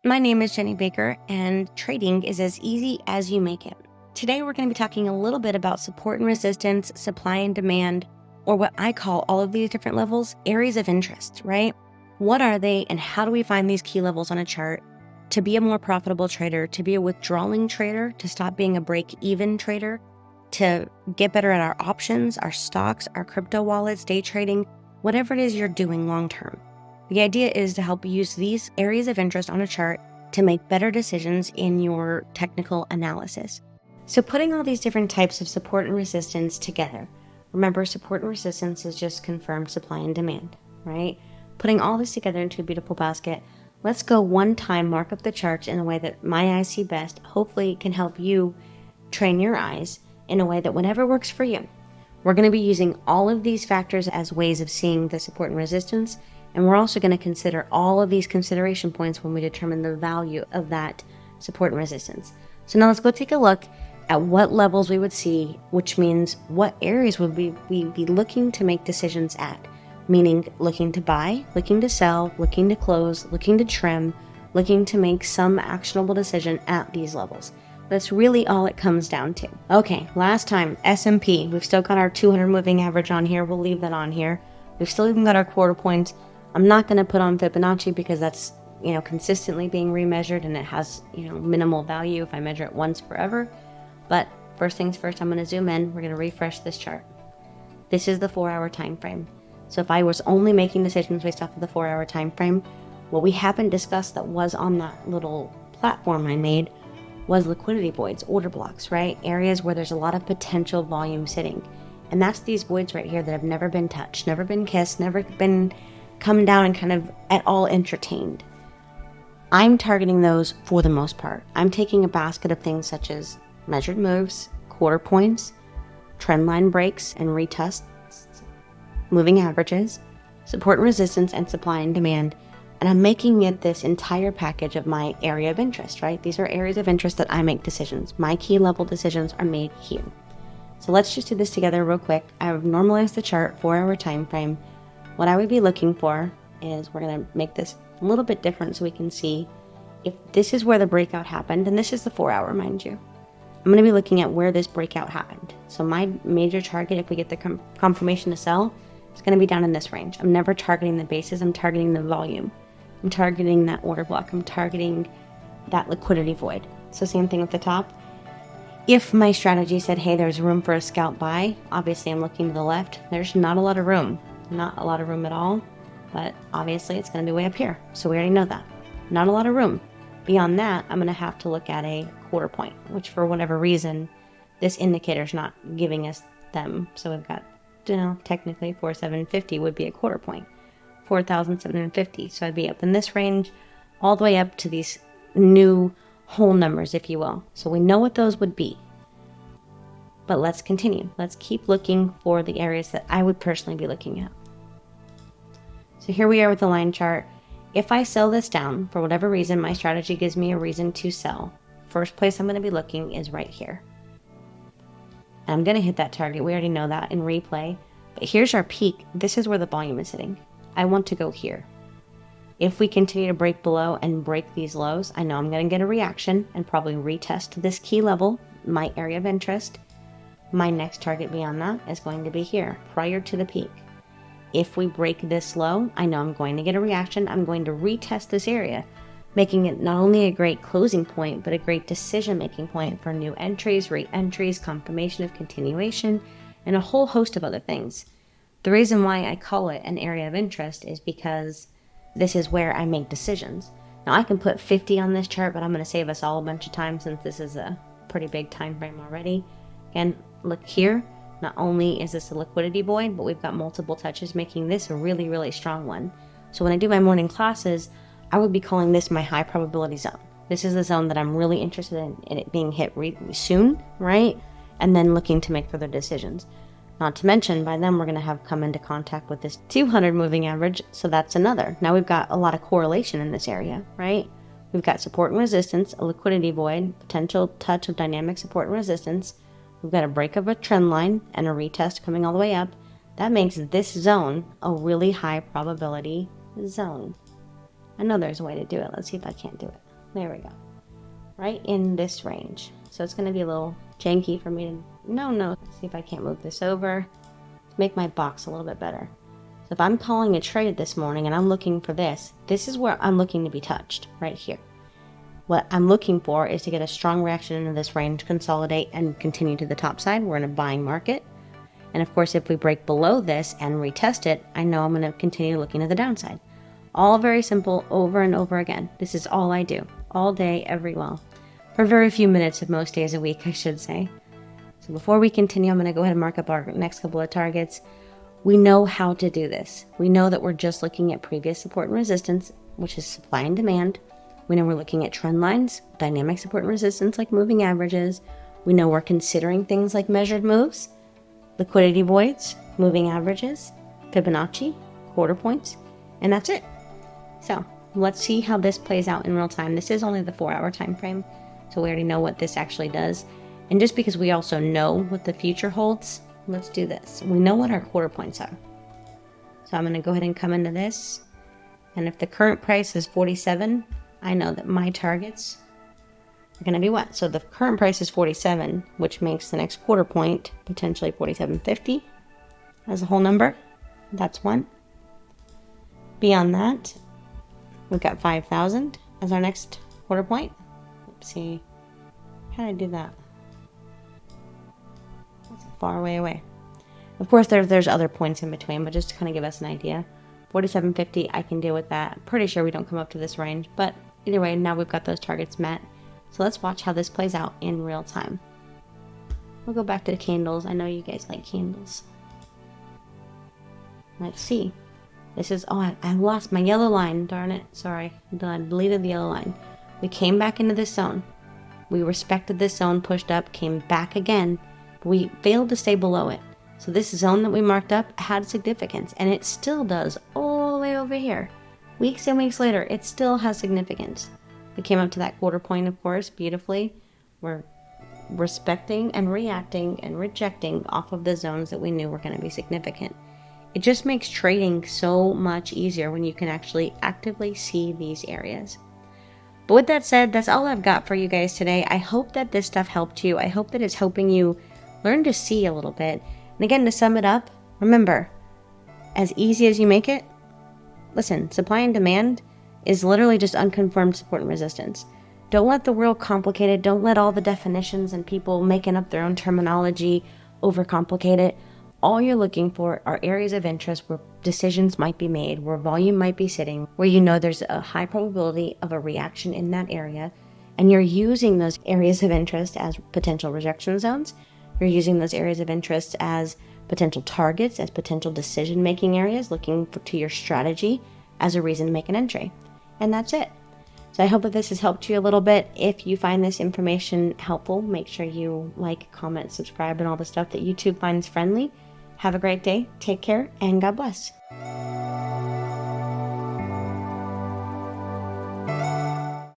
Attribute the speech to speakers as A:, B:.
A: My name is Jenny Baker, and trading is as easy as you make it. Today, we're going to be talking a little bit about support and resistance, supply and demand, or what I call all of these different levels, areas of interest, right? What are they, and how do we find these key levels on a chart to be a more profitable trader, to be a withdrawing trader, to stop being a break-even trader, to get better at our options, our stocks, our crypto wallets, day trading, whatever it is you're doing long-term. The idea is to help you use these areas of interest on a chart to make better decisions in your technical analysis. So putting all these different types of support and resistance together, remember support and resistance is just confirmed supply and demand, right? Putting all this together into a beautiful basket, let's go one time, mark up the charts in a way that my eyes see best, hopefully can help you train your eyes in a way that whatever works for you. We're going to be using all of these factors as ways of seeing the support and resistance. And we're also going to consider all of these consideration points when we determine the value of that support and resistance. So now let's go take a look at what levels we would see, which means what areas would we be looking to make decisions at, meaning looking to buy, looking to sell, looking to close, looking to trim, looking to make some actionable decision at these levels. That's really all it comes down to. Okay, last time, S&P. We've still got our 200 moving average on here. We'll leave that on here. We've still even got our quarter points. I'm not going to put on Fibonacci because that's, consistently being remeasured and it has, minimal value if I measure it once forever. But first things first, I'm going to zoom in. We're going to refresh this chart. This is the 4-hour time frame. So if I was only making decisions based off of the 4-hour time frame, what we haven't discussed that was on that little platform I made was liquidity voids, order blocks, right? Areas where there's a lot of potential volume sitting. And that's these voids right here that have never been touched, never been kissed, never been come down and kind of at all entertained. I'm targeting those for the most part. I'm taking a basket of things such as measured moves, quarter points, trend line breaks and retests, moving averages, support and resistance, and supply and demand. And I'm making it this entire package of my area of interest, right? These are areas of interest that I make decisions. My key level decisions are made here. So let's just do this together real quick. I've normalized the chart, 4-hour time frame. What I would be looking for is we're going to make this a little bit different so we can see if this is where the breakout happened, and this is the 4-hour, mind you. I'm going to be looking at where this breakout happened. So my major target, if we get the confirmation to sell, is going to be down in this range. I'm never targeting the basis. I'm targeting the volume. I'm targeting that order block. I'm targeting that liquidity void. So same thing with the top. If my strategy said, hey, there's room for a scalp buy, obviously I'm looking to the left. There's not a lot of room. Not a lot of room at all, but obviously it's going to be way up here. So we already know that. Not a lot of room. Beyond that, I'm going to have to look at a quarter point, which for whatever reason, this indicator is not giving us them. So we've got, technically 4,750 would be a quarter point. 4,750. So I'd be up in this range all the way up to these new whole numbers, if you will. So we know what those would be. But let's continue. Let's keep looking for the areas that I would personally be looking at. So here we are with the line chart. If I sell this down, for whatever reason, my strategy gives me a reason to sell. First place I'm going to be looking is right here. And I'm going to hit that target. We already know that in replay. But here's our peak. This is where the volume is sitting. I want to go here. If we continue to break below and break these lows, I know I'm going to get a reaction and probably retest this key level, my area of interest. My next target beyond that is going to be here, prior to the peak. If we break this low, I know I'm going to get a reaction. I'm going to retest this area, making it not only a great closing point, but a great decision-making point for new entries, re-entries, confirmation of continuation, and a whole host of other things. The reason why I call it an area of interest is because this is where I make decisions. Now I can put 50 on this chart, but I'm going to save us all a bunch of time since this is a pretty big time frame already. Again, look here. Not only is this a liquidity void, but we've got multiple touches making this a really, really strong one. So when I do my morning classes, I would be calling this my high probability zone. This is the zone that I'm really interested in it being hit soon, right? And then looking to make further decisions. Not to mention, by then we're going to have come into contact with this 200 moving average, so that's another. Now we've got a lot of correlation in this area, right? We've got support and resistance, a liquidity void, potential touch of dynamic support and resistance. We've got a break of a trend line and a retest coming all the way up. That makes this zone a really high probability zone. I know there's a way to do it. Let's see if I can't do it. There we go. Right in this range. So it's going to be a little janky for me to, no, let's see if I can't move this over to make my box a little bit better. So if I'm calling a trade this morning and I'm looking for this is where I'm looking to be touched, right here. What I'm looking for is to get a strong reaction into this range, consolidate, and continue to the top side. We're in a buying market. And of course, if we break below this and retest it, I know I'm going to continue looking at the downside. All very simple, over and over again. This is all I do, all day, every well. For very few minutes of most days a week, I should say. So before we continue, I'm going to go ahead and mark up our next couple of targets. We know how to do this. We know that we're just looking at previous support and resistance, which is supply and demand. We know we're looking at trend lines, dynamic support and resistance like moving averages. We know we're considering things like measured moves, liquidity voids, moving averages, Fibonacci, quarter points, and that's it. So let's see how this plays out in real time. This is only the 4-hour time frame, so we already know what this actually does. And just because we also know what the future holds, let's do this. We know what our quarter points are. So I'm going to go ahead and come into this. And if the current price is 47, I know that my targets are going to be what? So the current price is 47, which makes the next quarter point potentially 47.50 as a whole number. That's one. Beyond that, we've got 5,000 as our next quarter point. Let's see. How did I do that? That's a far way away. Of course, there's other points in between, but just to kind of give us an idea. 47.50, I can deal with that. I'm pretty sure we don't come up to this range, but either way, now we've got those targets met. So let's watch how this plays out in real time. We'll go back to the candles. I know you guys like candles. Let's see. This is, I lost my yellow line, darn it. Sorry, I deleted the yellow line. We came back into this zone. We respected this zone, pushed up, came back again, but we failed to stay below it. So this zone that we marked up had significance, and it still does all the way over here. Weeks and weeks later, it still has significance. We came up to that quarter point, of course, beautifully. We're respecting and reacting and rejecting off of the zones that we knew were going to be significant. It just makes trading so much easier when you can actually actively see these areas. But with that said, that's all I've got for you guys today. I hope that this stuff helped you. I hope that it's helping you learn to see a little bit. And again, to sum it up, remember, as easy as you make it, listen, supply and demand is literally just unconfirmed support and resistance. Don't let the world complicate it. Don't let all the definitions and people making up their own terminology overcomplicate it. All you're looking for are areas of interest where decisions might be made, where volume might be sitting, where you know there's a high probability of a reaction in that area, and you're using those areas of interest as potential rejection zones. You're using those areas of interest as potential targets, as potential decision-making areas, looking to your strategy as a reason to make an entry. And that's it. So I hope that this has helped you a little bit. If you find this information helpful, make sure you like, comment, subscribe, and all the stuff that YouTube finds friendly. Have a great day, take care, and God bless.